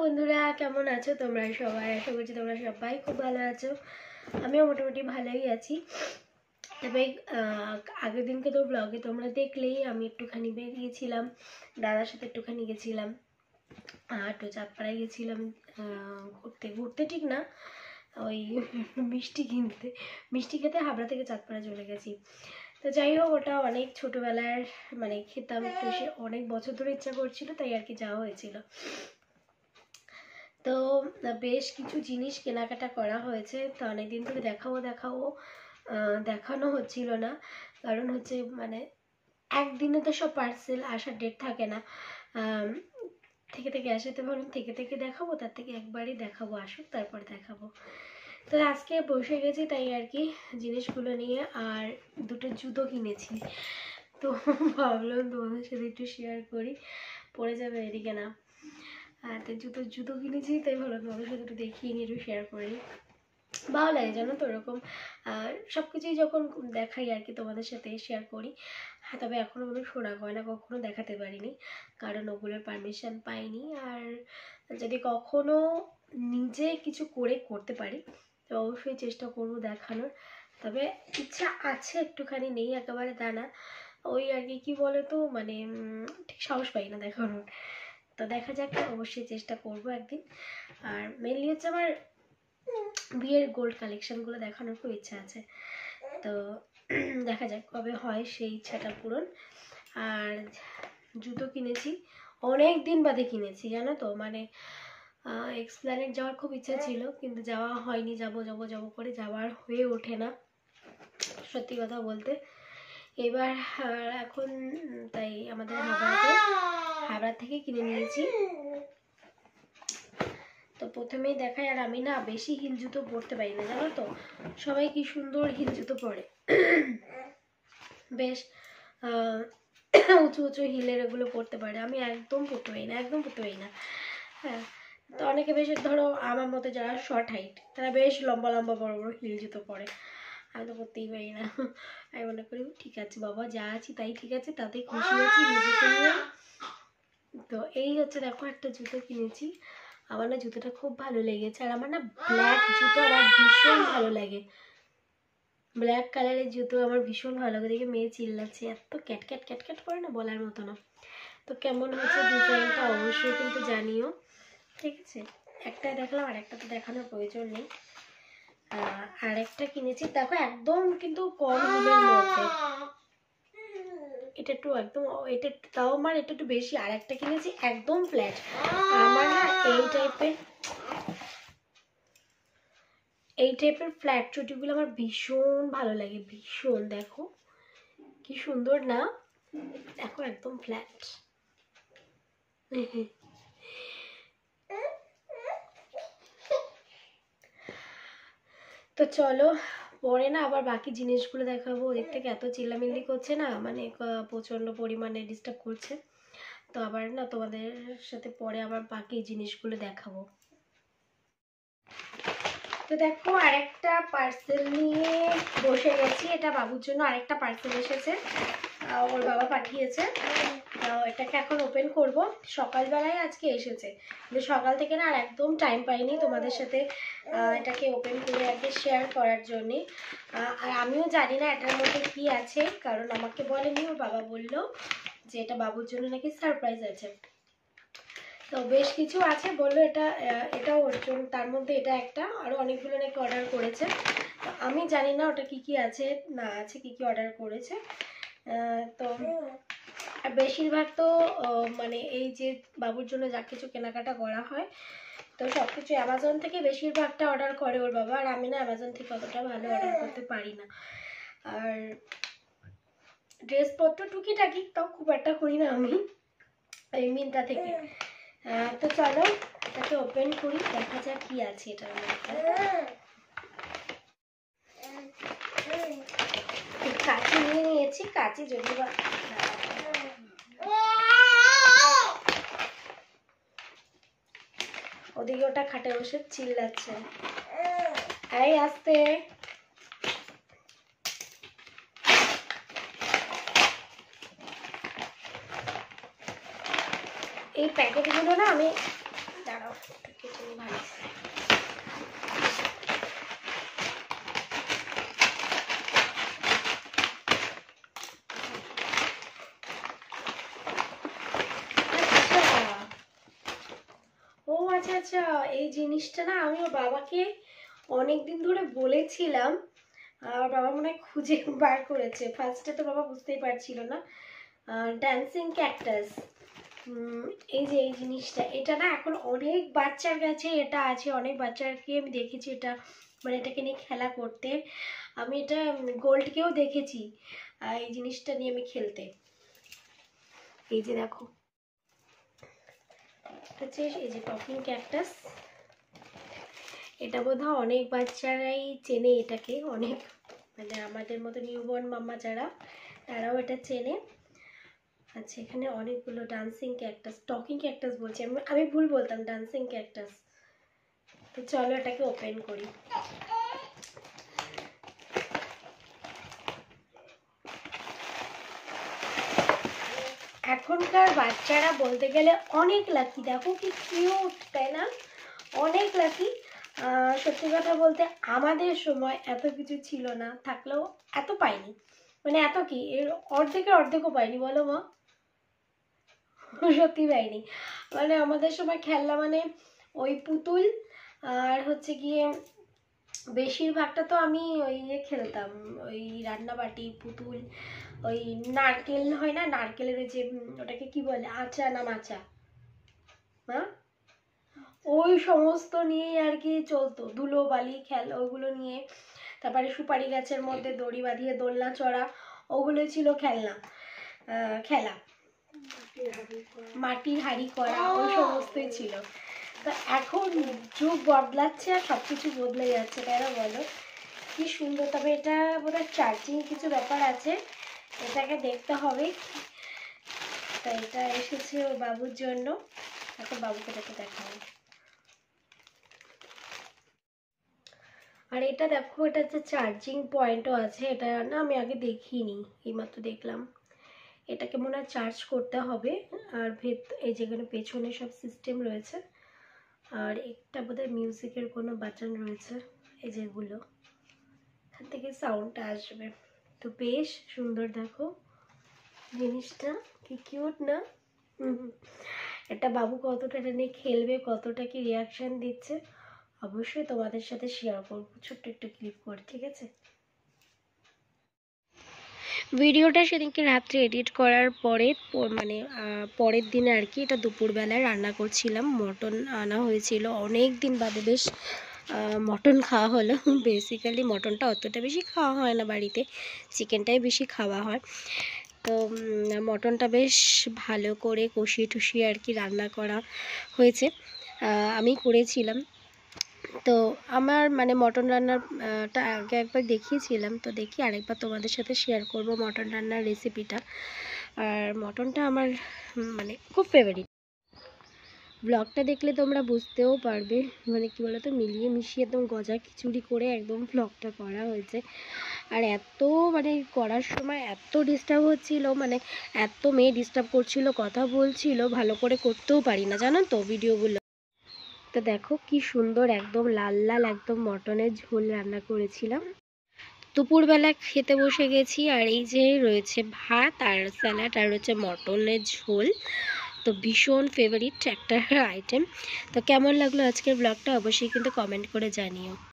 বন্ধুরা, কেমন আছো তোমরা সবাই? আশা করছি তোমরা সবাই খুব ভালো আছো। আমিও মোটামুটি ভালোই আছি। তবে আগের দিনকে তো ব্লগে তোমরা দেখলেই আমি একটুখানি বেরিয়েছিলাম, দাদার সাথে একটুখানি গেছিলাম, একটু চাঁদপাড়ায় গেছিলাম ঘুরতে ঘুরতে ঠিক না, ওই মিষ্টি খেতে হাবড়া থেকে চাঁদপাড়া চলে গেছি। তো যাই হোক, ওটা অনেক ছোটোবেলার মানে খেতাম, একটু সে অনেক বছর ধরে ইচ্ছা করছিল, তাই আর কি যাওয়া হয়েছিল। তো বেশ কিছু জিনিস কেনাকাটা করা হয়েছে। তো অনেকদিন ধরে দেখানো হচ্ছিল না, কারণ হচ্ছে মানে একদিনে তো সব পার্সেল আসার ডেট থাকে না। থেকে থেকে আসে, তো ভাবলাম থেকে থেকে দেখাবো, তার থেকে একবারই দেখাবো, আসুক তারপর দেখাবো। তো আজকে বসে গেছি তাই আর কি জিনিসগুলো নিয়ে। আর দুটো জুতো কিনেছি, তো ভাবলাম তোমাদের সাথে একটু শেয়ার করি। পড়ে যাবে এদিকে না। তো জুতো কিনেছি, তাই ভাবলাম তোমাদের সাথে একটু দেখিয়ে নিয়ে একটু শেয়ার করি। ভালো লাগে জানো তো এরকম সব কিছুই যখন দেখাই আর কি তোমাদের সাথে শেয়ার করি। হ্যাঁ, তবে এখনও কোনো সোনা গয়না কখনো দেখাতে পারিনি, কারণ ওগুলোর পারমিশন পাইনি। আর যদি কখনো নিজে কিছু করতে পারি তো অবশ্যই চেষ্টা করবো দেখানোর। তবে ইচ্ছা আছে একটুখানি, নেই একেবারে তা না, ওই আর কি কী বলে তো মানে ঠিক সাহস পাই না দেখানোর। তো দেখা যাক, অবশ্যই চেষ্টা করব একদিন। আর মেনলি হচ্ছে আমার বিয়ের গোল্ড কালেকশনগুলো দেখানোর খুব ইচ্ছা আছে, তো দেখা যাক কবে হয় সেই ইচ্ছাটা পূরণ। আর জুতো কিনেছি, অনেক দিন বাদে কিনেছি জানো তো, মানে এক্সপ্ল্যানেড যাওয়ার খুব ইচ্ছা ছিল, কিন্তু যাওয়া হয়নি। যাব করে যাওয়ার হয়ে ওঠে না, সত্যি কথা বলতে। এবার এখন তাই আমাদের হাবড়া থেকে কিনে নিয়েছি। তো প্রথমেই দেখাই, আর আমি না বেশি হিল জুতো পরতে পারি না জানো তো। সবাই কি সুন্দর হিল জুতো পরে, বেশ উঁচু উঁচু হিলের এগুলো পরতে পারে, আমি একদম পরতে পারি না। হ্যাঁ, তো অনেকে বেশ ধরো আমার মতো যারা শর্ট হাইট, তারা বেশ লম্বা লম্বা বড় বড় হিল জুতো পরে, আমি তো পরতেই পারি না। আমি মনে করি ঠিক আছে বাবা, যা আছি তাই ঠিক আছে, তাতেই খুশি আছি নিজেকে নিয়ে। তো এই হচ্ছে দেখো একটা জুতো কিনেছি, আমার না জুতোটা খুব ভালো লেগেছে। আর আমার না ব্ল্যাক জুতো আমার ভীষণ ভালো লাগে, ব্ল্যাক কালারের জুতো আমার ভীষণ ভালো লাগে। দেখে মেয়ে চিল্লাচ্ছে, এত ক্যাট করে না, বলার মতো না। তো কেমন হচ্ছে ডিজাইনটা অবশ্যই কিন্তু জানিও, ঠিক আছে? একটা দেখলাম, আর একটা তো দেখানোর প্রয়োজন নেই। আরেকটা কিনেছি দেখো, একদম কিন্তু কম দামের মধ্যে, এটা একটু একদম, এটা তাও আমার এটা একটু বেশি। আর একটা কিনেছি একদম ফ্ল্যাট। আমার না এই টাইপের ফ্ল্যাট চটিগুলো আমার ভীষণ ভালো লাগে, ভীষণ। দেখো কি সুন্দর না, দেখো একদম ফ্ল্যাট। তো চলো পরে না আবার বাকি জিনিসগুলো দেখাবো। ওদিক থেকে এত চিল্লামিল্লি করছে না, মানে প্রচণ্ড পরিমাণে ডিস্টার্ব করছে। তো আবার না তোমাদের সাথে পরে আবার বাকি জিনিসগুলো দেখাবো। তো দেখো আরেকটা পার্সেল নিয়ে বসে গেছি, এটা বাবুর জন্য আরেকটা পার্সেল এসেছে, ওর বাবা পাঠিয়েছে। এটাকে এখন ওপেন করব। সকালবেলায় আজকে এসেছে, কিন্তু সকাল থেকে না আর একদম টাইম পাইনি তোমাদের সাথে এটাকে ওপেন করে আগে শেয়ার করার জন্যে। আর আমিও জানি না এটার মধ্যে কি আছে, কারণ আমাকে বলেনি, ওর বাবা বললো যে এটা বাবুর জন্য নাকি সারপ্রাইজ আছে। তো বেশ কিছু আছে, বললো এটাও ওর জন্য, তার মধ্যে এটা একটা, আরও অনেকগুলো নাকি অর্ডার করেছে। তো আমি জানি না ওটা কি কি আছে না আছে, কি কি অর্ডার করেছে। তো বেশিরভাগ তো মানে এই যে বাবুর জন্য যা কিছু কেনাকাটা করা হয়, তো সব কিছু অ্যামাজন থেকে বেশিরভাগটা অর্ডার করে ওর বাবা। আর আমি না অ্যামাজন থেকে অতটা ভালো অর্ডার করতে পারি না। আর ড্রেসপত্র টুকিটাকি তাও খুব একটা করি না আমি, এই মিন্ত্রা থেকে। তো চলো এটাকে ওপেন করি, দেখা যাক কি আছে এটার মধ্যে। কাঁচি নিয়ে নিয়েছি, কাঁচি যদি বা ওদিকে ওটা খাটে বসে চিল্লাচ্ছে, এই আসতে। এই প্যাকেটগুলো না আমি দাঁড়াও একটু আচ্ছা, এই জিনিসটা না আমি ওর বাবাকে অনেকদিন ধরে বলেছিলাম, আর বাবা মনে হয় খুঁজে বার করেছে। ফার্স্টে তো বাবা বুঝতেই পারছিল না। ড্যান্সিং ক্যাকটাস, এই যে এই জিনিসটা, এটা না এখন অনেক বাচ্চার কাছে এটা আছে, অনেক বাচ্চাকে আমি দেখেছি এটা, মানে এটাকে নিয়ে খেলা করতে। আমি এটা গোল্ডকেও দেখেছি এই জিনিসটা নিয়ে আমি খেলতে। এই যে দেখো, হচ্ছে এই যে টকিং ক্যাকটাস, এটা বোধহয় অনেক বাচ্চারাই চেনে এটাকে, অনেক মানে আমাদের মতো নিউবর্ন মাম্মা যারা, তারাও এটা চেনে। আচ্ছা, এখানে অনেকগুলো ডান্সিং ক্যাকটাস, টকিং ক্যাকটাস বলছি আমি ভুল বলতাম, ডান্সিং ক্যাকটাস। তো চলো এটাকে ওপেন করি। এখনকার বাচ্চারা বলতে গেলে অনেক লাকি, দেখো কি কিউট, তাই না? অনেক লাকি। সত্যি কথা বলতে আমাদের সময় এত কিছু ছিল না, থাকলেও এত পাইনি, মানে এত কি এর অর্ধেকের অর্ধেকও পাইনি, বলো মা? সত্যি পাইনি। মানে আমাদের সময় খেলনা মানে ওই পুতুল, আর হচ্ছে গিয়ে বেশিরভাগটা তো আমি ওই খেলতাম, ওই রান্নাবাটি, পুতুল, ওই নারকেল হয় না, নারকেলের ওই যে ওটাকে কি বলে, আচা না মাচা, হ্যাঁ, ওই সমস্ত নিয়েই আর কি চলতো, ধুলো বালি খেলা ওইগুলো নিয়ে। তারপরে সুপারি গাছের মধ্যে দড়ি বাঁধিয়ে দোলনা চড়া, ওগুলো ছিল খেলনা, খেলা। মাটির হাঁড়ি করা, ওই সমস্তই ছিল। তো এখন যুগ বদলাচ্ছে আর সবকিছু বদলে যাচ্ছে, তাই না বলো? কি সুন্দর। তবে এটা বোধহয় চার্জিং কিছু ব্যাপার আছে, এটাকে দেখতে হবে। তাই এটা এসেছে ওর বাবুর জন্য, এখন বাবুকে এটাকে দেখাবো। আর এটা দেখো, এটা হচ্ছে চার্জিং পয়েন্টও আছে, এটা না আমি আগে দেখিনি, এইমাত্র দেখলাম। এটাকে মনে হয় চার্জ করতে হবে। আর এই যেখানে পেছনে সব সিস্টেম রয়েছে, আর একটা বোধহয় মিউজিকের কোনো বাটন রয়েছে, এই যেগুলো, এখান থেকে সাউন্ডটা আসবে। তো বেশ সুন্দর, দেখো জিনিসটা কি কিউট না? এটা বাবু কতটা এটা নিয়ে খেলবে, কতটা কি রিয়াকশান দিচ্ছে, অবশ্যই তোমাদের সাথে শেয়ার করবো ছোট্ট একটু ক্লিপ করে, ঠিক আছে? ভিডিওটা সেদিনকে রাত্রে এডিট করার পরে মানে পরের দিনে আর কি, এটা দুপুরবেলায় রান্না করছিলাম, মটন আনা হয়েছিল অনেক দিন বাদে, বেশ মটন খাওয়া হলো। বেসিক্যালি মটনটা অতটা বেশি খাওয়া হয় না বাড়িতে, চিকেনটাই বেশি খাওয়া হয়। তো মটনটা বেশ ভালো করে কষিয়ে টুষিয়ে আর কি রান্না করা হয়েছে, আমি করেছিলাম। তো আমার মানে মটন রান্নাটা আগে একবার দেখিয়েছিলাম, তো দেখি আরেকবার তোমাদের সাথে শেয়ার করব মটন রান্নার রেসিপিটা। আর মটনটা আমার মানে খুব ফেভারিট। ব্লগটা দেখলে তোমরা বুঝতেও পারবে, মানে কী বলো তো, মিলিয়ে মিশিয়ে একদম গজা খিচুড়ি করে একদম ব্লগটা করা হয়েছে। আর এত মানে করার সময় এত ডিস্টার্ব হচ্ছিল, মানে এত মেয়ে ডিস্টার্ব করছিল, কথা বলছিল, ভালো করে করতেও পারি না জানো তো ভিডিওগুলো। তো দেখো কি সুন্দর একদম লাল লাল একদম মটনের ঝোল রান্না করেছিলাম। দুপুরবেলা খেতে বসে গেছি, আর এই যে রয়েছে ভাত আর স্যালাড আর রয়েছে মটনের ঝোল। তো ভীষণ ফেভারিট একটা আইটেম। তো কেমন লাগলো আজকের ব্লগটা অবশ্যই কিন্তু কমেন্ট করে জানিও।